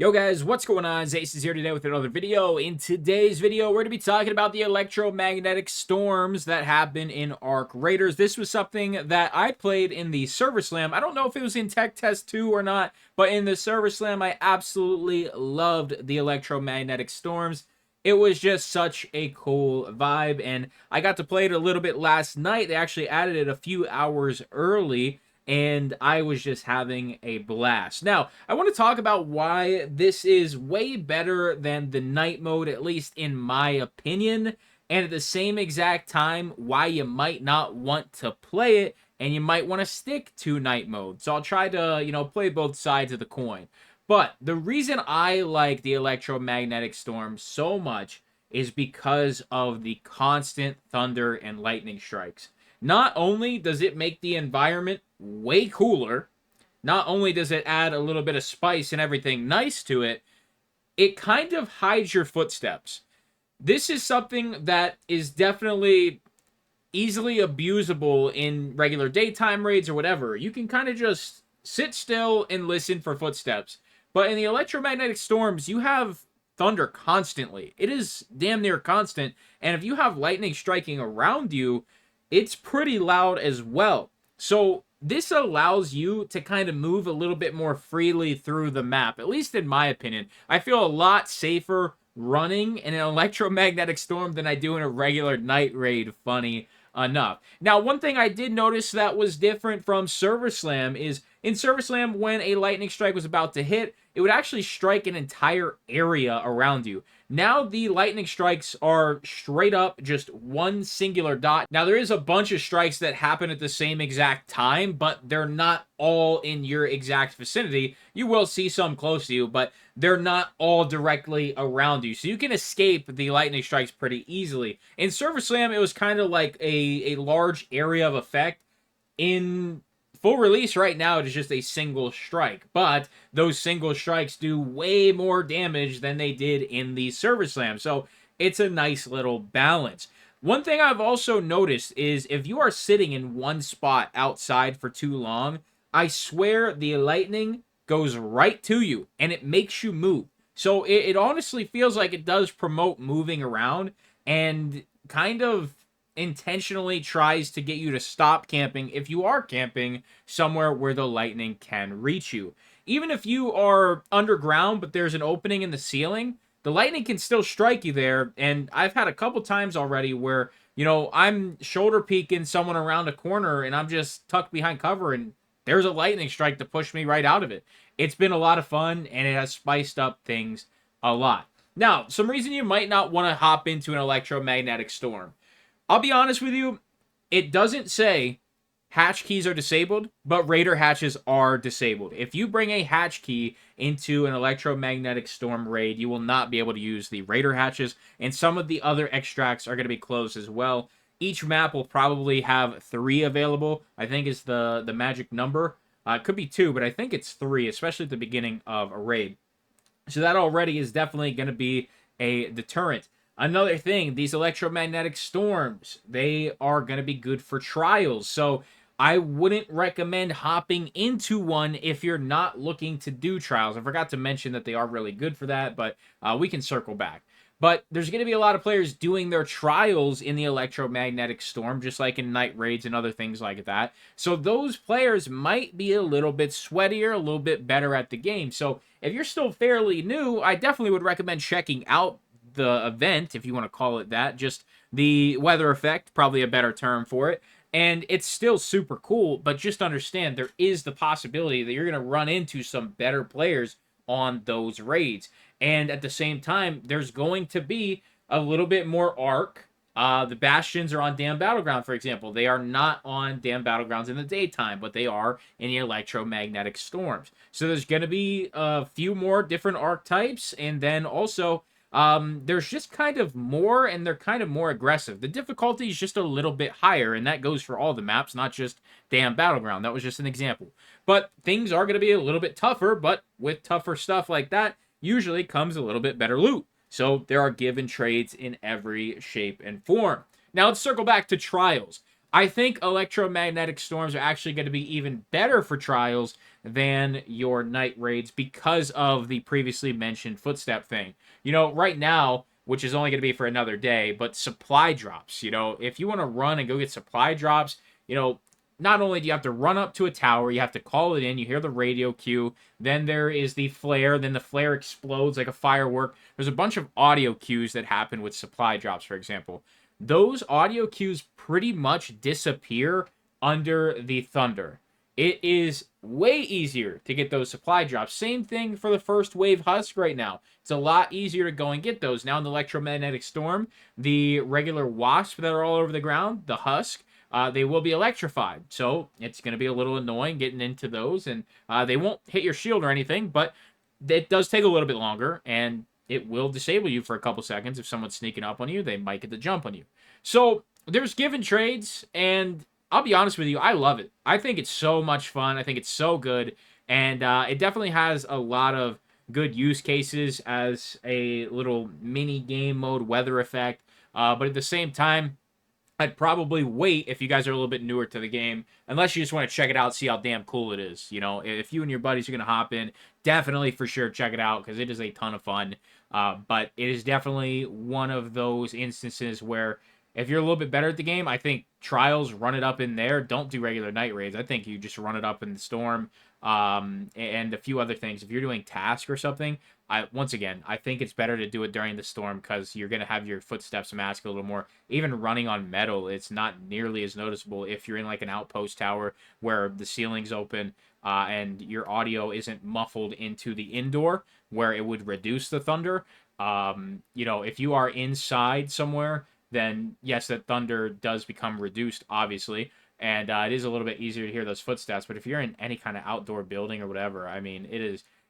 Yo guys, what's going on? Zace is here today with another video. In today's video, we're going to be talking about the electromagnetic storms that happen in Arc Raiders. This was something that I played in the Server Slam. I don't know if it was in Tech Test 2 or not, but in the Server Slam, I absolutely loved the electromagnetic storms. It was just such a cool vibe, and I got to play it a little bit last night. They actually added it a few hours early, and I was just having a blast. Now, I want to talk about why this is way better than the night mode, at least in my opinion, and at the same exact time, why you might not want to play it, and you might want to stick to night mode. So I'll try to, play both sides of the coin. But the reason I like the electromagnetic storm so much is because of the constant thunder and lightning strikes. Not only does it make the environment way cooler, not only does it add a little bit of spice and everything nice to it, it kind of hides your footsteps. This is something that is definitely easily abusable in regular daytime raids or whatever. You can kind of just sit still and listen for footsteps. But in the electromagnetic storms, you have thunder constantly. It is damn near constant. And if you have lightning striking around you, it's pretty loud as well. So this allows you to kind of move a little bit more freely through the map, at least in my opinion. I feel a lot safer running in an electromagnetic storm than I do in a regular night raid, funny enough. Now, one thing I did notice that was different from Server Slam is in Server Slam, when a lightning strike was about to hit, it would actually strike an entire area around you. Now the lightning strikes are straight up just one singular dot. Now there is a bunch of strikes that happen at the same exact time, but they're not all in your exact vicinity. You will see some close to you, but they're not all directly around you. So you can escape the lightning strikes pretty easily. In Server Slam, it was kind of like a large area of effect. In full release right now, it is just a single strike, but those single strikes do way more damage than they did in the Server Slam, so it's a nice little balance. One thing I've also noticed is if you are sitting in one spot outside for too long, I swear the lightning goes right to you, and it makes you move. So it honestly feels like it does promote moving around, and kind of intentionally tries to get you to stop camping if you are camping somewhere where the lightning can reach you. Even if you are underground but there's an opening in the ceiling, the lightning can still strike you there. And I've had a couple times already where, I'm shoulder peeking someone around a corner and I'm just tucked behind cover and there's a lightning strike to push me right out of it. It's been a lot of fun and it has spiced up things a lot. Now, some reason you might not want to hop into an electromagnetic storm. I'll be honest with you, it doesn't say hatch keys are disabled, but raider hatches are disabled. If you bring a hatch key into an electromagnetic storm raid, you will not be able to use the raider hatches, and some of the other extracts are going to be closed as well. Each map will probably have 3 available, I think is the magic number. It could be 2, but I think it's 3, especially at the beginning of a raid. So that already is definitely going to be a deterrent. Another thing, these electromagnetic storms, they are going to be good for trials. So I wouldn't recommend hopping into one if you're not looking to do trials. I forgot to mention that they are really good for that, but we can circle back. But there's going to be a lot of players doing their trials in the electromagnetic storm, just like in night raids and other things like that. So those players might be a little bit sweatier, a little bit better at the game. So if you're still fairly new, I definitely would recommend checking out the event, if you want to call it that. Just the weather effect, probably a better term for it. And it's still super cool, but just understand there is the possibility that you're going to run into some better players on those raids. And at the same time, there's going to be a little bit more arc. The Bastions are on Damn Battleground, for example. They are not on Damn Battlegrounds in the daytime, but they are in the electromagnetic storms. So there's going to be a few more different archetypes, and then also there's just kind of more, and they're kind of more aggressive. The difficulty is just a little bit higher, and that goes for all the maps, not just Damn Battleground. That was just an example. But things are going to be a little bit tougher, but with tougher stuff like that, usually comes a little bit better loot. So there are give and trades in every shape and form. Now let's circle back to trials. I think electromagnetic storms are actually going to be even better for trials than your night raids because of the previously mentioned footstep thing. You know, right now, which is only going to be for another day, but supply drops, you know, if you want to run and go get supply drops, you know, not only do you have to run up to a tower, you have to call it in, you hear the radio cue, then there is the flare, then the flare explodes like a firework. There's a bunch of audio cues that happen with supply drops, for example. Those audio cues pretty much disappear under the thunder. It is way easier to get those supply drops. Same thing for the first wave husk right now. It's a lot easier to go and get those. Now in the electromagnetic storm, the regular wasps that are all over the ground, the husk, they will be electrified. So it's going to be a little annoying getting into those. And they won't hit your shield or anything, but it does take a little bit longer. And it will disable you for a couple seconds. If someone's sneaking up on you, they might get the jump on you. So there's give and trades, and I'll be honest with you, I love it. I think it's so much fun. I think it's so good, and it definitely has a lot of good use cases as a little mini game mode weather effect. But at the same time, I'd probably wait if you guys are a little bit newer to the game, unless you just want to check it out, see how damn cool it is. You know, if you and your buddies are going to hop in, definitely for sure check it out because it is a ton of fun. But it is definitely one of those instances where if you're a little bit better at the game, I think trials run it up in there. Don't do regular night raids. I think you just run it up in the storm and a few other things. If you're doing task or something, once again, I think it's better to do it during the storm because you're going to have your footsteps mask a little more. Even running on metal, it's not nearly as noticeable if you're in like an outpost tower where the ceiling's open and your audio isn't muffled into the indoor where it would reduce the thunder. You know, if you are inside somewhere, then yes, that thunder does become reduced, obviously, and it is a little bit easier to hear those footsteps. But if you're in any kind of outdoor building or whatever, I mean, it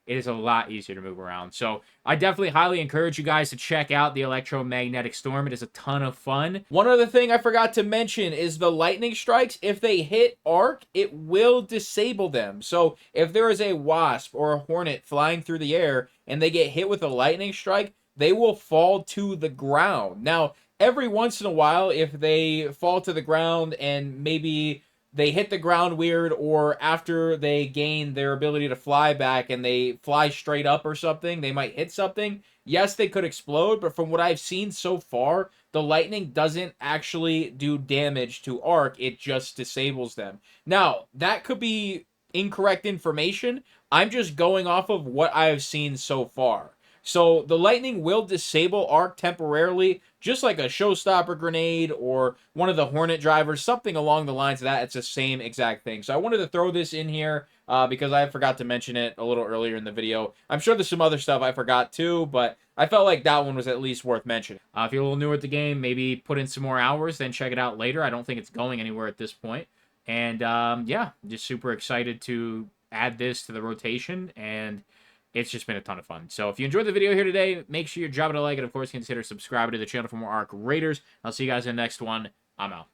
is a lot easier to move around. So I definitely highly encourage you guys to check out the electromagnetic storm. It is a ton of fun. One other thing I forgot to mention is the lightning strikes. If they hit arc, it will disable them. So if there is a wasp or a hornet flying through the air and they get hit with a lightning strike, they will fall to the ground. Now, every once in a while, if they fall to the ground and maybe they hit the ground weird, or after they gain their ability to fly back and they fly straight up or something, they might hit something. Yes, they could explode, but from what I've seen so far, the lightning doesn't actually do damage to arc. It just disables them. Now, that could be incorrect information. I'm just going off of what I have seen so far. So the lightning will disable arc temporarily, just like a showstopper grenade or one of the hornet drivers, something along the lines of that. It's the same exact thing. So I wanted to throw this in here because I forgot to mention it a little earlier in the video. I'm sure there's some other stuff I forgot too, but I felt like that one was at least worth mentioning. If you're a little newer at the game, maybe put in some more hours, then check it out later. I don't think it's going anywhere at this point. And yeah, just super excited to add this to the rotation, and it's just been a ton of fun. So if you enjoyed the video here today, make sure you drop it a like, and of course consider subscribing to the channel for more Arc Raiders. I'll see you guys in the next one. I'm out.